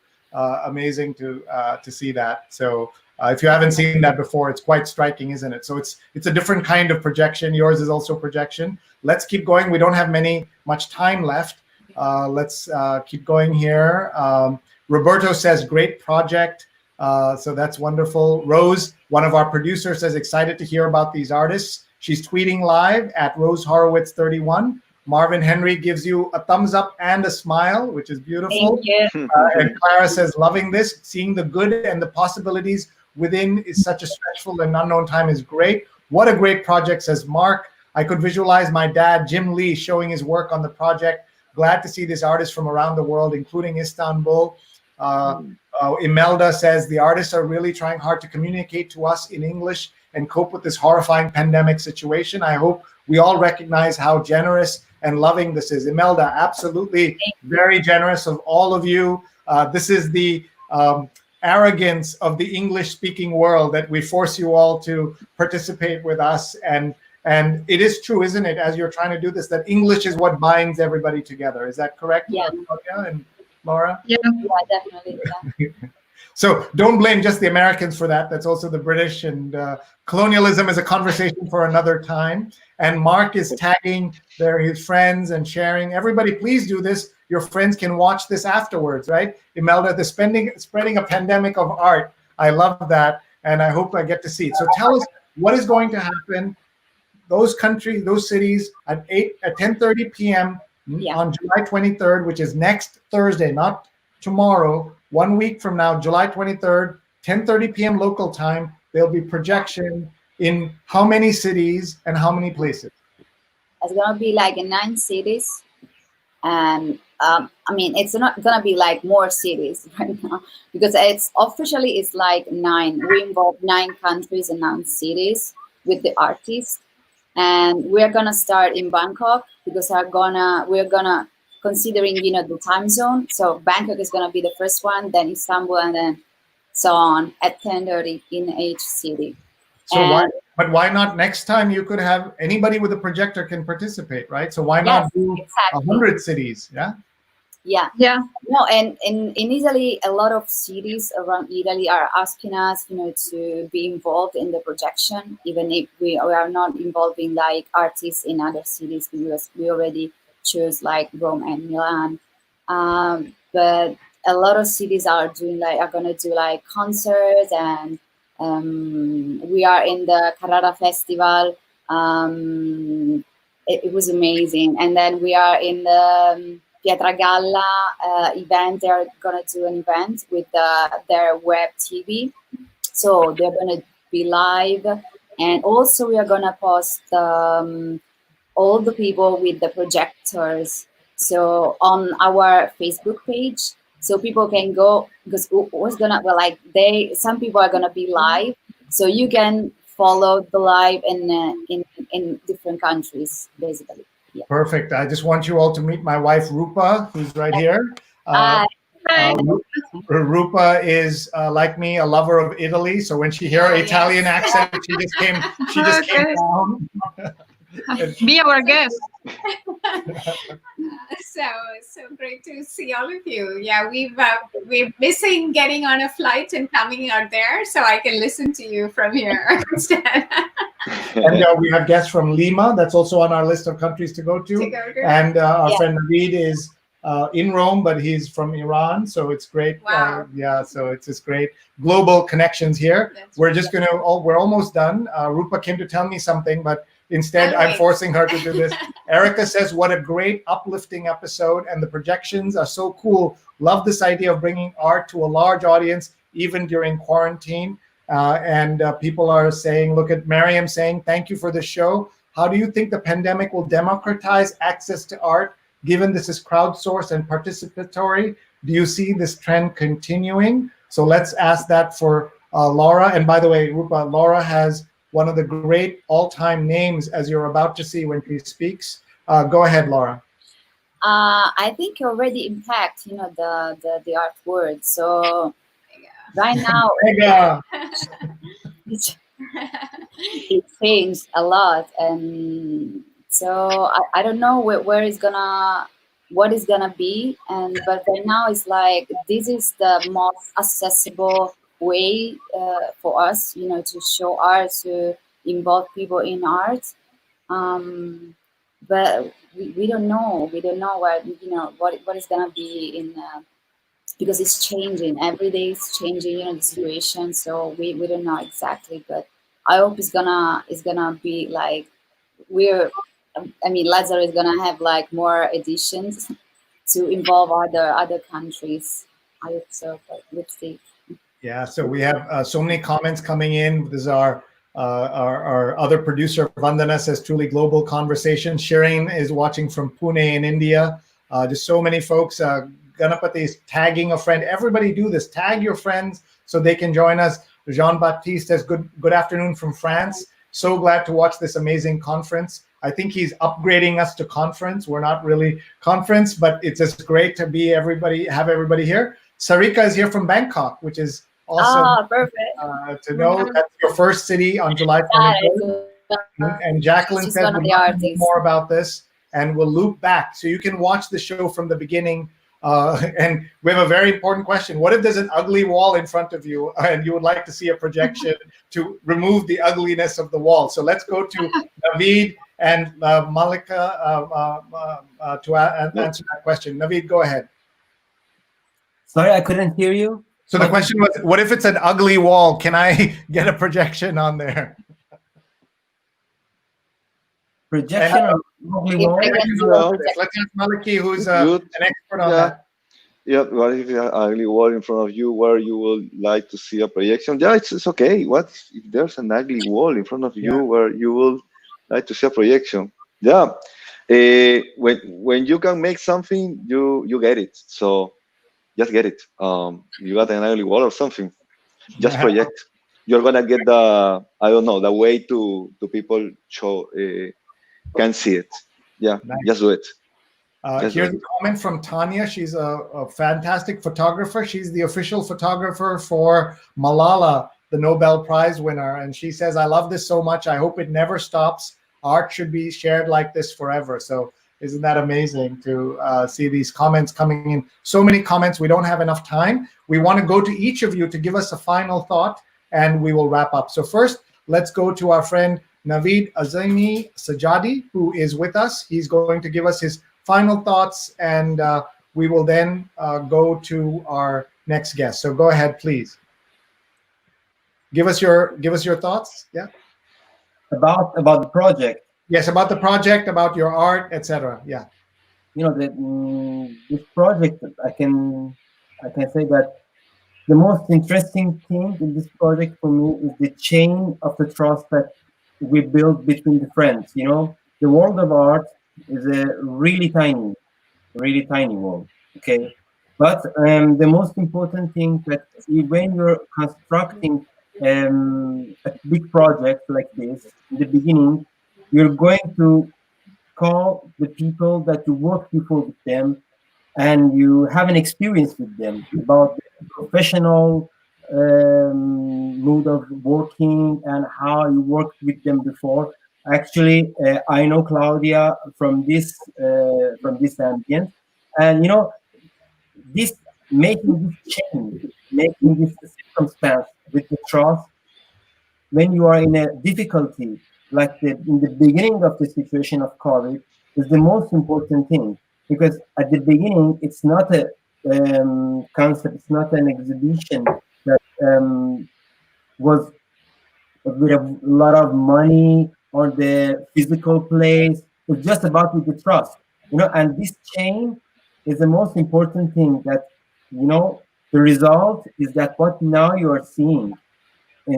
amazing to see that. So if you haven't seen that before, it's quite striking, isn't it? So it's a different kind of projection. Yours is also projection. Let's keep going. We don't have much time left. Let's keep going here. Roberto says, great project. So that's wonderful. Rose, one of our producers, says, excited to hear about these artists. She's tweeting live at Rose Horowitz 31. Marvin Henry gives you a thumbs up and a smile, which is beautiful. Thank you. And Clara says, loving this, seeing the good and the possibilities within is such a stretchful and unknown time is great. What a great project, says Mark. I could visualize my dad, Jim Lee, showing his work on the project. glad to see these artists from around the world, including Istanbul. Imelda says the artists are really trying hard to communicate to us in English and cope with this horrifying pandemic situation. I hope we all recognize how generous and loving this is. Imelda, absolutely very generous of all of you. This is the arrogance of the English-speaking world that we force you all to participate with us. And it is true, isn't it, as you're trying to do this, that English is what binds everybody together. Is that correct, Yeah. Claudia and Laura? Yeah. Yeah, definitely. Yeah. So don't blame just the Americans for that. That's also the British, and colonialism is a conversation for another time. And Mark is tagging his friends and sharing. Everybody, please do this. Your friends can watch this afterwards, right? Imelda, the spreading a pandemic of art. I love that, and I hope I get to see it. So tell us what is going to happen. Those countries, those cities at 10:30 p.m. on July 23rd, which is next Thursday, not tomorrow. 1 week from now, July 23rd, 10:30 p.m. local time. There'll be projection in how many cities and how many places? It's gonna be like in 9 cities, and I mean, it's not gonna be like more cities right now because it's like 9. We involve 9 countries and 9 cities with the artists, and we're gonna start in Bangkok because we're gonna considering the time zone. So Bangkok is gonna be the first one, then Istanbul, and then so on at 10:30 in each city. So why not next time? You could have anybody with a projector can participate, right? So why not do 100 cities? Yeah. Yeah. No, and in Italy, a lot of cities around Italy are asking us, to be involved in the projection, even if we are not involving like artists in other cities because we already choose like Rome and Milan. But a lot of cities are gonna do like concerts, and we are in the Carrara Festival. It was amazing, and then we are in the Pietragalla event. They're gonna do an event with their web TV, so they're gonna be live, and also we are gonna post all the people with the projectors so on our Facebook page, so people can go because some people are gonna be live, so you can follow the live in different countries basically. Yeah. Perfect. I just want you all to meet my wife, Rupa, who's right here. Rupa is like me, a lover of Italy. So when she hears Italian accent, she just came down. Be our guest. So great to see all of you. Yeah, we're missing getting on a flight and coming out there, so I can listen to you from here instead. And we have guests from Lima. That's also on our list of countries to go to. And our friend Navid is in Rome, but he's from Iran, so it's great. Wow. So it's just great global connections here. We're almost done. Rupa came to tell me something, but instead, I'm forcing her to do this. Erica says, what a great uplifting episode, and the projections are so cool. Love this idea of bringing art to a large audience, even during quarantine. And people are saying, look at Mariam saying, thank you for the show. How do you think the pandemic will democratize access to art, given this is crowdsourced and participatory? Do you see this trend continuing? So let's ask that for Laura. And by the way, Rupa, Laura has one of the great all-time names, as you're about to see when she speaks. Go ahead, Laura. I think you already impact, the art world. So right now, it changed a lot, and so I don't know what is gonna be, but right now it's like this is the most accessible way for us, to show art, to involve people in art. But we don't know what is gonna be in because it's changing every day. It's changing, the situation. So we don't know exactly, but I hope it's gonna be like Lazzaro is gonna have like more editions to involve other countries. I hope so, but let's see. Yeah, so we have so many comments coming in. This is our other producer, Vandana says, truly global conversation. Shireen is watching from Pune in India. Just so many folks. Ganapati is tagging a friend. Everybody do this. Tag your friends so they can join us. Jean-Baptiste says, good afternoon from France. So glad to watch this amazing conference. I think he's upgrading us to conference. We're not really conference, but it's just great to have everybody here. Sarika is here from Bangkok, which is awesome. Oh, perfect. To know that's your first city on July 23rd. And Jacqueline she's says one of we the want to know artists. more about this, and we'll loop back. So you can watch the show from the beginning. And we have a very important question. What if there's an ugly wall in front of you and you would like to see a projection to remove the ugliness of the wall? So let's go to Navid and Malika to answer that question. Navid, go ahead. Sorry, I couldn't hear you. So the question was, what if it's an ugly wall? Can I get a projection on there? Projection on ugly wall? Let's ask Malaki, who's an expert on that. Yeah, what if you have an ugly wall in front of you where you would like to see a projection? Yeah, it's okay. What if there's an ugly wall in front of you where you would like to see a projection? Yeah, when you can make something, you get it. So just get it. You got an ugly wall or something, just project. You're gonna get the the way to people can see it. Yeah, just do it. Here's a comment from Tanya. She's a fantastic photographer. She's the official photographer for Malala, the Nobel Prize winner. And she says, I love this so much. I hope it never stops. Art should be shared like this forever. So isn't that amazing to see these comments coming in? So many comments. We don't have enough time. We want to go to each of you to give us a final thought, and we will wrap up. So first, let's go to our friend Navid Azimi Sajadi, who is with us. He's going to give us his final thoughts, and we will then go to our next guest. So go ahead, please. Give us your thoughts. Yeah. About the project. Yes, about the project, about your art, etc. Yeah. You know, this project, I can say that the most interesting thing in this project for me is the chain of the trust that we build between the friends. You know, the world of art is a really tiny world. Okay, but the most important thing that when you're constructing a big project like this, in the beginning, you're going to call the people that you worked before with them, and you have an experience with them about the professional mood of working and how you worked with them before. Actually, I know Claudia from this ambient, and you know, this making this change, making this circumstance with the trust when you are in a difficulty, like in the beginning of the situation of COVID, is the most important thing, because at the beginning it's not a concept, it's not an exhibition that was with a lot of money on the physical place. It's just about with the trust, you know, and this chain is the most important thing. That, you know, the result is that what now you are seeing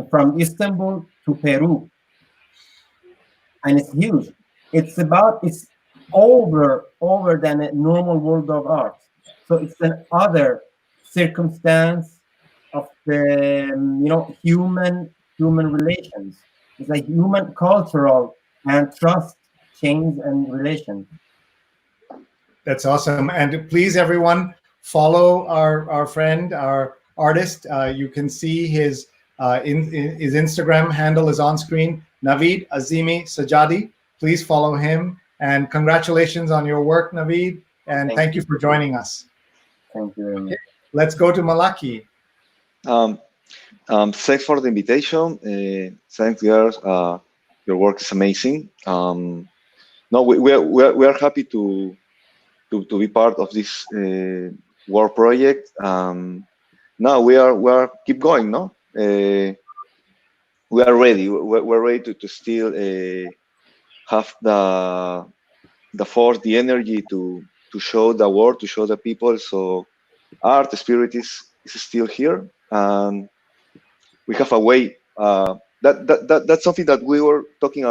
from Istanbul to Peru, and it's huge. It's over than a normal world of art. So it's an other circumstance of the human relations. It's a human cultural and trust chains and relations. That's awesome. And please, everyone, follow our friend, our artist. You can see his his Instagram handle is on screen. Navid Azimi Sajadi. Please follow him. And congratulations on your work, Navid. And thank you for joining us. Thank you very much. Let's go to Malaki. Thanks for the invitation. Thanks, girls. Your work is amazing. No, we are happy to be part of this work project. Now we are keep going. No, we are ready. We're ready to still have the force, the energy to show the world, to show the people. So art, the spirit is still here, and we have a way. That's something that we were talking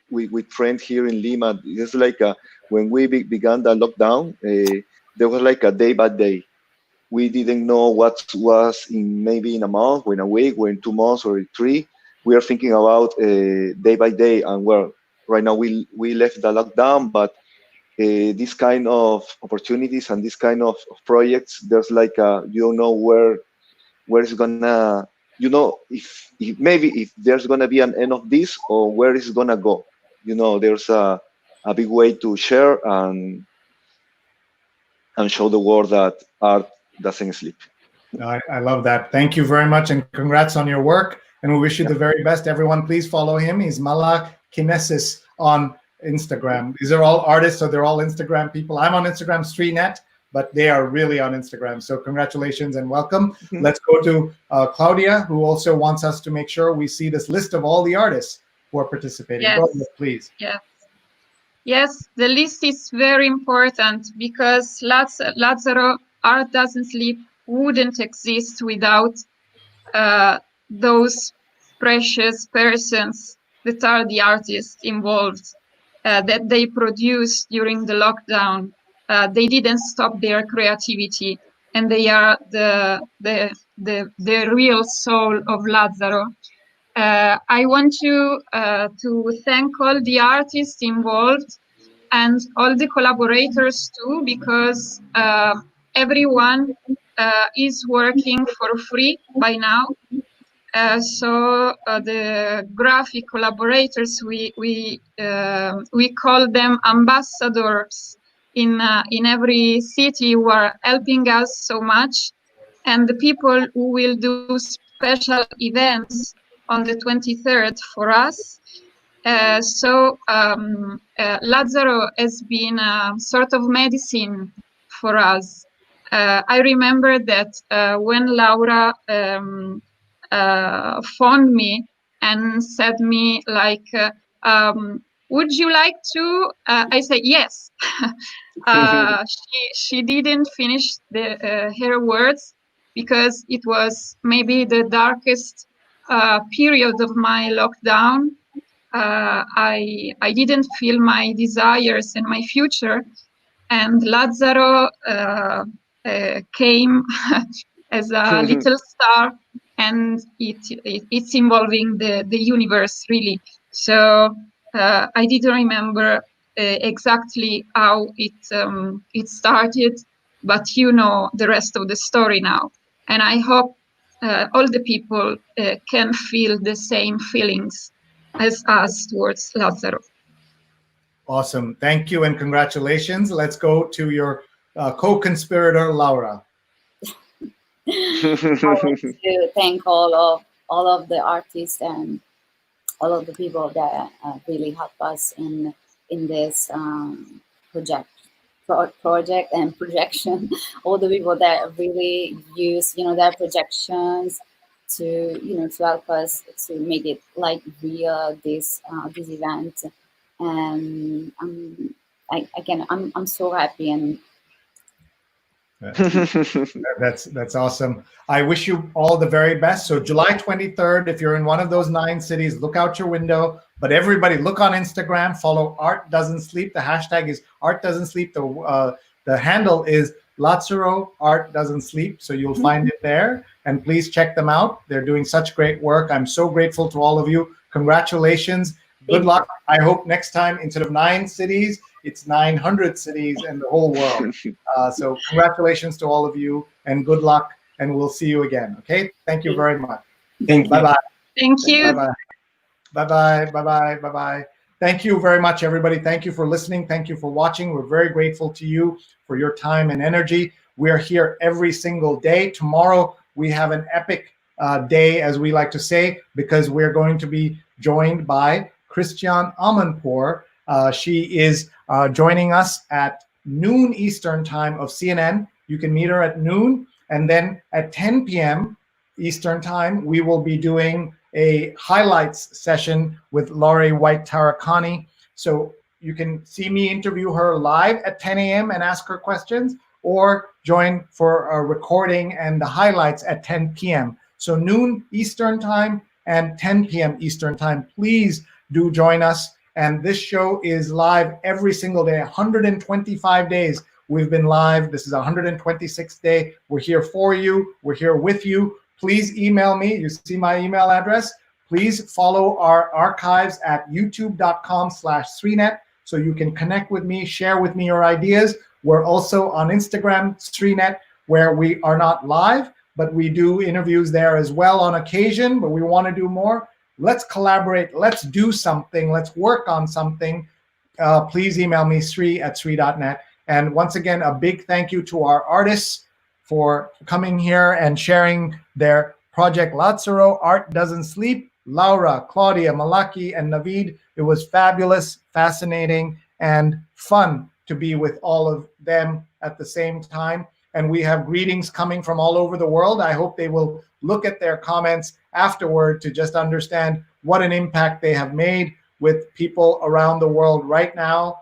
with friends here in Lima. It's like when we began the lockdown, there was like a day by day. We didn't know what was in maybe in a month, or in a week, or in 2 months, or in three. We are thinking about day by day, and well, right now we left the lockdown, but this kind of opportunities and this kind of projects, there's like you don't know where it's gonna, if maybe if there's gonna be an end of this, or where it's gonna go. There's a big way to share and show the world that art doesn't sleep. I love that. Thank you very much, and congrats on your work. And we wish you the very best. Everyone, please follow him. He's Malak Kinesis on Instagram. These are all artists, so they're all Instagram people. I'm on Instagram, StreeNet, but they are really on Instagram. So congratulations and welcome. Let's go to Claudia, who also wants us to make sure we see this list of all the artists who are participating. Yes. Go ahead, please. Yes, the list is very important because Lazzaro Art Doesn't Sleep wouldn't exist without those precious persons that are the artists involved, that they produced during the lockdown. They didn't stop their creativity, and they are the real soul of Lazzaro. I want to thank all the artists involved and all the collaborators too, because everyone is working for free by now. So the graphic collaborators, we call them ambassadors in every city who are helping us so much, and the people who will do special events on the 23rd for us. So Lazzaro has been a sort of medicine for us. I remember that when Laura phoned me and said me like, would you like to? I said yes. She didn't finish her words because it was maybe the darkest period of my lockdown. I didn't feel my desires and my future, and Lazzaro came as a little star, and it's involving the universe really. So I didn't remember exactly how it started, but you know the rest of the story now, and I hope all the people can feel the same feelings as us towards Lazzaro. Awesome. Thank you and congratulations. Let's go to your co-conspirator, Laura. I want to thank all of the artists and all of the people that really help us in this project and projection. All the people that really use their projections to help us to make it like real this event. And I'm so happy, and That's awesome. I wish you all the very best. So July 23rd, if you're in one of those 9 cities, look out your window. But everybody, look on Instagram, follow Art Doesn't Sleep. The hashtag is Art Doesn't Sleep. The handle is Lazzaro Art Doesn't Sleep. So you'll find it there. And please check them out. They're doing such great work. I'm so grateful to all of you. Congratulations. Good luck. I hope next time, instead of 9 cities, it's 900 cities and the whole world. So congratulations to all of you and good luck, and we'll see you again. Okay. Thank you very much. Thank you. Bye-bye. Thank you. Bye-bye. Bye-bye. Bye-bye. Bye-bye. Thank you very much, everybody. Thank you for listening. Thank you for watching. We're very grateful to you for your time and energy. We are here every single day. Tomorrow, we have an epic day, as we like to say, because we're going to be joined by Christiane Amanpour. She is joining us at noon Eastern time of CNN. You can meet her at noon. And then at 10 p.m. Eastern time, we will be doing a highlights session with Laurie White-Tarakani. So you can see me interview her live at 10 a.m. and ask her questions, or join for a recording and the highlights at 10 p.m. So noon Eastern time and 10 p.m. Eastern time. Please do join us. And this show is live every single day, 125 days. we've been live. This is 126th day. We're here for you. We're here with you. Please email me. You see my email address. Please follow our archives at youtube.com/Sreenet so you can connect with me, share with me your ideas. We're also on Instagram, Sreenet, where we are not live, but we do interviews there as well on occasion, but we want to do more. Let's collaborate. Let's do something. Let's work on something. Please email me, sree@sree.net. And once again, a big thank you to our artists for coming here and sharing their Project Lazzaro, Art Doesn't Sleep. Laura, Claudia, Malaki, and Navid. It was fabulous, fascinating, and fun to be with all of them at the same time. And we have greetings coming from all over the world. I hope they will look at their comments afterward to just understand what an impact they have made with people around the world right now.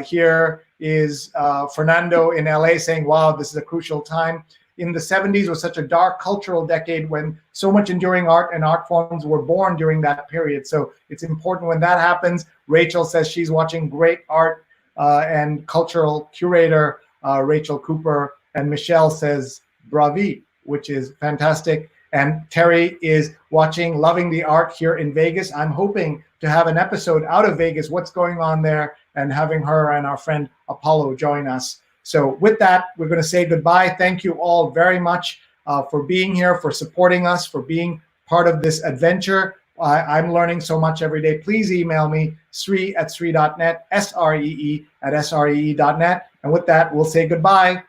Here is Fernando in LA saying, wow, this is a crucial time. In the 70s was such a dark cultural decade when so much enduring art and art forms were born during that period. So it's important when that happens. Rachel says she's watching great art and cultural curator, Rachel Cooper. And Michelle says, bravi, which is fantastic. And Terry is watching, loving the art here in Vegas. I'm hoping to have an episode out of Vegas, what's going on there, and having her and our friend Apollo join us. So with that, we're going to say goodbye. Thank you all very much for being here, for supporting us, for being part of this adventure. I'm learning so much every day. Please email me, sree@sree.net, SREE@sree.net. And with that, we'll say goodbye.